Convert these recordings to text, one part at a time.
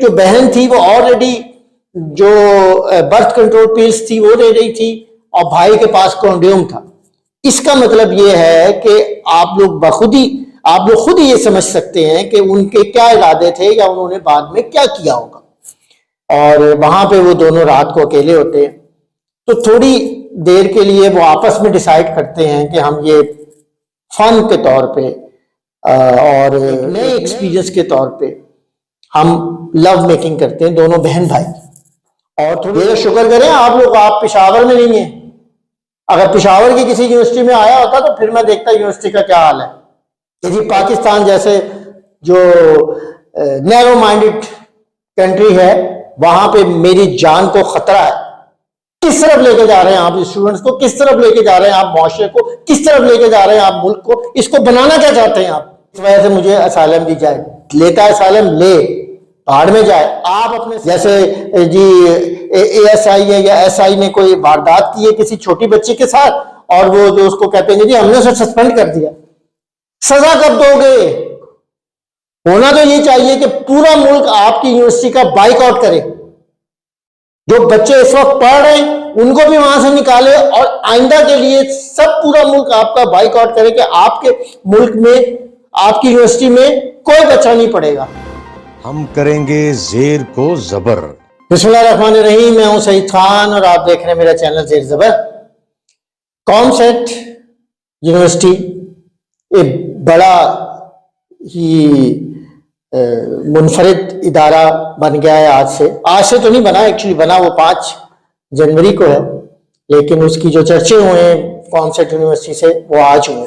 जो बहन थी वो ऑलरेडी जो बर्थ कंट्रोल पिल्स थी वो ले रही थी और भाई के पास कॉन्डोम था। इसका मतलब ये है कि आप लोग खुद ही ये समझ सकते हैं कि उनके क्या इरादे थे या उन्होंने बाद में क्या किया होगा। और वहां पे वो दोनों रात को अकेले होते हैं, तो थोड़ी देर के लिए वो आपस में डिसाइड करते हैं कि हम ये फन के तौर पे और नए एक्सपीरियंस के तौर पे हम लव मेकिंग करते हैं, दोनों बहन भाई। और थोड़ी शुक्र करें आप पेशावर में नहीं है। अगर पेशावर की किसी यूनिवर्सिटी में आया होता तो फिर मैं देखता यूनिवर्सिटी का क्या हाल है। यदि पाकिस्तान जैसे जो नैरो माइंडेड कंट्री है, वहां पे मेरी जान को खतरा है। किस तरफ लेके जा रहे हैं आप स्टूडेंट्स को, किस तरफ लेके जा रहे हैं आप मुआशरे को, किस तरफ लेके जा रहे हैं आप मुल्क को, इसको बनाना क्या चाहते हैं आप? इस वजह से मुझे असाइलम दी जाए, लेता है असाइलम ले, पहाड़ में जाए। आप अपने जैसे जी ASI है या SI ने कोई वारदात की है किसी छोटी बच्ची के साथ और वो जो उसको कहते हैं जी हमने उसे सस्पेंड कर दिया, सजा कब दोगे? होना तो ये चाहिए कि पूरा मुल्क आपकी यूनिवर्सिटी का बाइकआउट करे। जो बच्चे इस वक्त पढ़ रहे हैं उनको भी वहां से निकाले और आइंदा के लिए सब पूरा मुल्क आपका बाइकआउट करे कि आपके मुल्क में आपकी यूनिवर्सिटी में कोई बच्चा नहीं पढ़ेगा। हम करेंगे जेर को जबर। बिस्मिल्लाहिर्रहमानिर्रहीम। मैं हूं सईद खान और आप देख रहे हैं मेरा चैनल जेर जबर। कॉमसेट यूनिवर्सिटी एक बड़ा ही मुनफरिद इदारा बन गया है आज से तो नहीं बना, एक्चुअली बना वो 5 जनवरी को है, लेकिन उसकी जो चर्चे हुए हैं कॉमसेट यूनिवर्सिटी से वो आज हुए।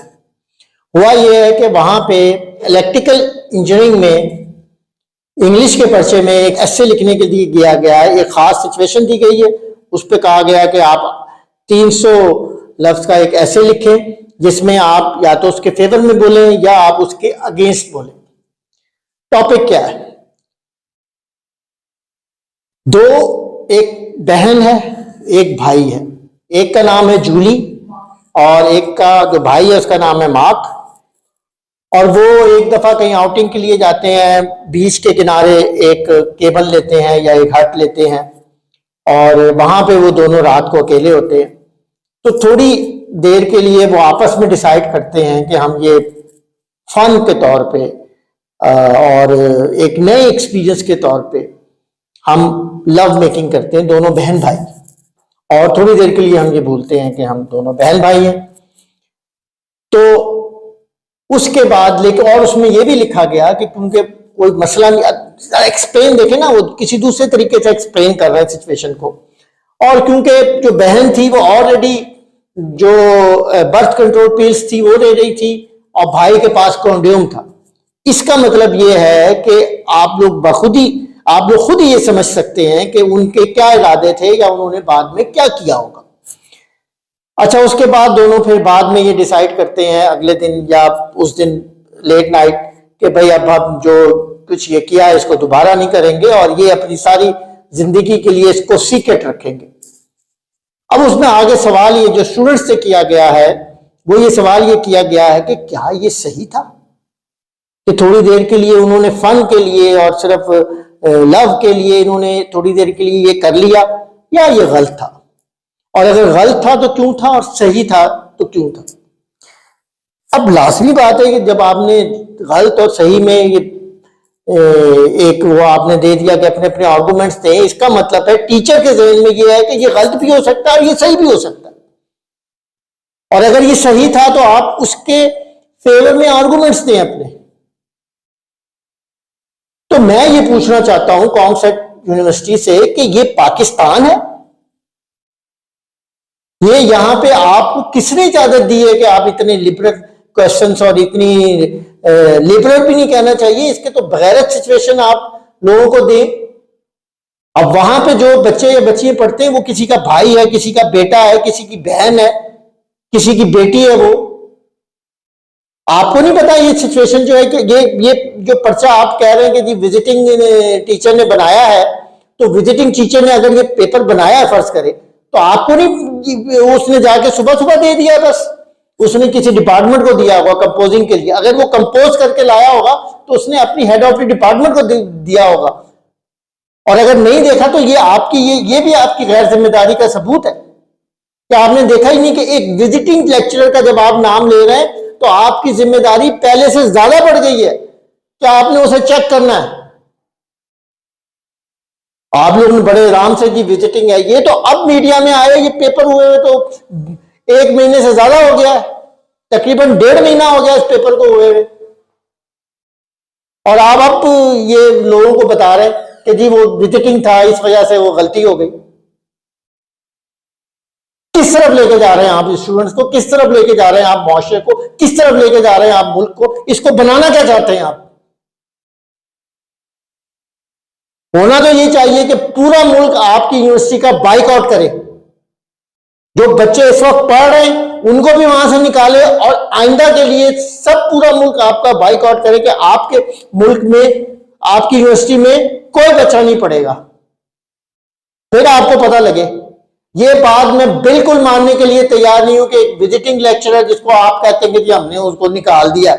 हुआ ये है कि वहां पे इलेक्ट्रिकल इंजीनियरिंग में इंग्लिश के पर्चे में एक एस्से लिखने के लिए दिया गया है, एक खास सिचुएशन दी गई है। उस पर कहा गया कि आप 300 लफ्ज का एक एस्से लिखें जिसमें आप या तो उसके फेवर में बोलें या आप उसके अगेंस्ट बोलें। टॉपिक क्या है? एक बहन है, एक भाई है। एक का नाम है जूली और एक का जो भाई है उसका नाम है मार्क। और वो एक दफा कहीं आउटिंग के लिए जाते हैं, बीच के किनारे एक केबल लेते हैं या एक हट लेते हैं और वहां पे वो दोनों रात को अकेले होते हैं। तो थोड़ी देर के लिए वो आपस में डिसाइड करते हैं कि हम ये फन के तौर पे और एक नए एक्सपीरियंस के तौर पे हम लव मेकिंग करते हैं, दोनों बहन भाई। और थोड़ी देर के लिए हम ये भूलते हैं कि हम दोनों बहन भाई हैं। तो उसके बाद लेकिन और उसमें यह भी लिखा गया कि क्योंकि कोई मसला नहीं, एक्सप्लेन देखे ना, वो किसी दूसरे तरीके से एक्सप्लेन कर रहे हैं सिचुएशन को। और क्योंकि जो बहन थी वो ऑलरेडी जो बर्थ कंट्रोल पिल्स थी वो ले रही थी और भाई के पास कॉन्डोम था। इसका मतलब ये है कि आप लोग खुद ही ये समझ सकते हैं कि उनके क्या इरादे थे या उन्होंने बाद में क्या किया होगा। अच्छा, उसके बाद दोनों फिर बाद में ये डिसाइड करते हैं अगले दिन या उस दिन लेट नाइट कि भाई अब हम जो कुछ ये किया है इसको दोबारा नहीं करेंगे और ये अपनी सारी जिंदगी के लिए इसको सीक्रेट रखेंगे। अब उसमें आगे सवाल ये जो स्टूडेंट्स से किया गया है वो ये सवाल ये किया गया है कि क्या ये सही था कि थोड़ी देर के लिए उन्होंने फन के लिए और सिर्फ लव के लिए इन्होंने थोड़ी देर के लिए ये कर लिया, या ये गलत था? और अगर गलत था तो क्यों था और सही था तो क्यों था? अब लाजमी बात है कि जब आपने गलत और सही में ये एक वो आपने दे दिया कि अपने अपने आर्गुमेंट्स थे, इसका मतलब है टीचर के ज़हन में ये है कि ये गलत भी हो सकता है और ये सही भी हो सकता है। और अगर ये सही था तो आप उसके फेवर में आर्गुमेंट्स दें अपने। तो मैं ये पूछना चाहता हूं कॉमसेट यूनिवर्सिटी से कि ये पाकिस्तान है? ये यहां पे आपको किसने इजाजत दी है कि आप इतने लिबरल क्वेश्चंस और इतनी लिबरल भी नहीं कहना चाहिए, इसके तो बगैर सिचुएशन आप लोगों को दें। अब वहां पे जो बच्चे या बच्चियां पढ़ते हैं वो किसी का भाई है, किसी का बेटा है, किसी की बहन है, किसी की बेटी है। वो आपको नहीं पता ये सिचुएशन जो है कि ये जो पर्चा आप कह रहे हैं कि जी विजिटिंग टीचर ने बनाया है, तो विजिटिंग टीचर ने अगर ये पेपर बनाया है फर्ज करे तो आपको नहीं, उसने जाके सुबह सुबह दे दिया, बस उसने किसी डिपार्टमेंट को दिया होगा कंपोजिंग के लिए। अगर वो कंपोज करके लाया होगा तो उसने अपनी हेड ऑफ द डिपार्टमेंट को दिया होगा। और अगर नहीं देखा तो ये आपकी ये भी आपकी गैर जिम्मेदारी का सबूत है कि आपने देखा ही नहीं कि एक विजिटिंग लेक्चरर का जब आप नाम ले रहे हैं तो आपकी जिम्मेदारी पहले से ज्यादा बढ़ गई है कि आपने उसे चेक करना है। आप लोग ने बड़े आराम से जी विजिटिंग है, ये तो अब मीडिया में आए, ये पेपर हुए हुए तो 1 महीने से ज्यादा हो गया है, तकरीबन 1.5 महीना हो गया इस पेपर को हुए हुए, और आप अब ये लोगों को बता रहे हैं कि जी वो विजिटिंग था, इस वजह से वो गलती हो गई। किस तरफ लेके जा रहे हैं आप स्टूडेंट्स को, किस तरफ लेके जा रहे हैं आप मुआशरे को, किस तरफ लेके जा रहे हैं आप मुल्क को, इसको बनाना क्या चाहते हैं आप? होना तो ये चाहिए कि पूरा मुल्क आपकी यूनिवर्सिटी का बाइकआउट करे। जो बच्चे इस वक्त पढ़ रहे हैं उनको भी वहां से निकाले, और आइंदा के लिए सब पूरा मुल्क आपका बाइकआउट करे कि आपके मुल्क में, आपकी यूनिवर्सिटी में कोई बच्चा नहीं पढ़ेगा। फिर आपको पता लगे। ये बात मैं बिल्कुल मानने के लिए तैयार नहीं हूं कि एक विजिटिंग लेक्चरर जिसको आप कहते हैं कि जी हमने उसको निकाल दिया,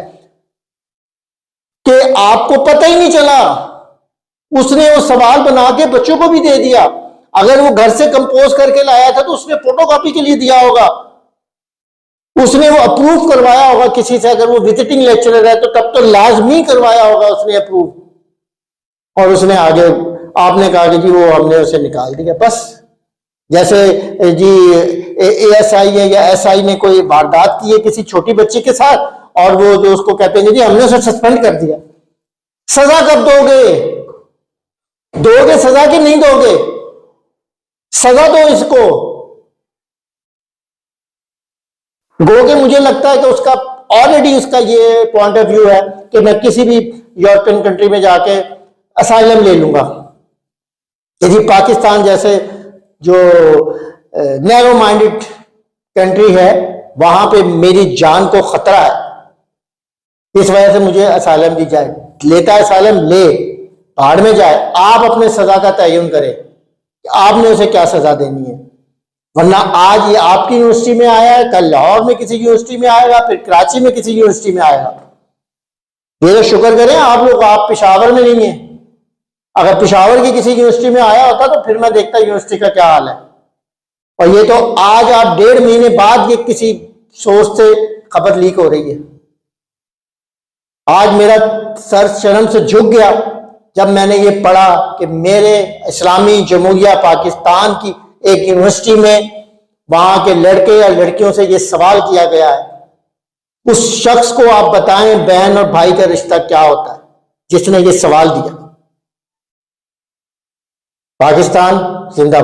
कि आपको पता ही नहीं चला, उसने वो सवाल बना के बच्चों को भी दे दिया। अगर वो घर से कंपोज करके लाया था तो उसने फोटोकॉपी के लिए दिया होगा, उसने वो अप्रूव करवाया होगा किसी से। अगर वो विजिटिंग लेक्चरर है तो तब तो लाजमी करवाया होगा उसने अप्रूव, और उसने आगे आपने कहा कि जी वो हमने उसे निकाल दिया। बस जैसे जी ASI है या SI ने कोई वारदात की है किसी छोटी बच्ची के साथ, और वो जो उसको कहते हैं जी हमने उसे सस्पेंड कर दिया। सजा कब दोगे सजा कि नहीं दोगे? सजा दो इसको। गो के मुझे लगता है कि उसका ऑलरेडी उसका ये पॉइंट ऑफ व्यू है कि मैं किसी भी यूरोपियन कंट्री में जाके असाइलम ले लूंगा। यदि पाकिस्तान जैसे जो नैरो माइंडेड कंट्री है वहां पे मेरी जान को खतरा है, इस वजह से मुझे असाइलम दी जाए। लेता है असाइलम, ले, पहाड़ में जाए। आप अपने सजा का तयन करें कि आपने उसे क्या सजा देनी है, वरना आज ये आपकी यूनिवर्सिटी में आया है, कल लाहौर में किसी यूनिवर्सिटी में आएगा, फिर कराची में किसी यूनिवर्सिटी में आएगा। ये तो शुक्र करें आप लोग, आप पेशावर में नहीं है। अगर पेशावर की किसी यूनिवर्सिटी में आया होता तो फिर मैं देखता यूनिवर्सिटी का क्या हाल है। और ये तो आज आप 1.5 महीने बाद ये किसी सोर्स से खबर लीक हो रही है। आज मेरा सर शर्म से झुक गया जब मैंने ये पढ़ा कि मेरे इस्लामी जमहूरिया पाकिस्तान की एक यूनिवर्सिटी में वहां के लड़के या लड़कियों से ये सवाल किया गया है। उस शख्स को आप बताएं बहन और भाई का रिश्ता क्या होता है जिसने ये सवाल दिया। पाकिस्तान जिंदाबाद।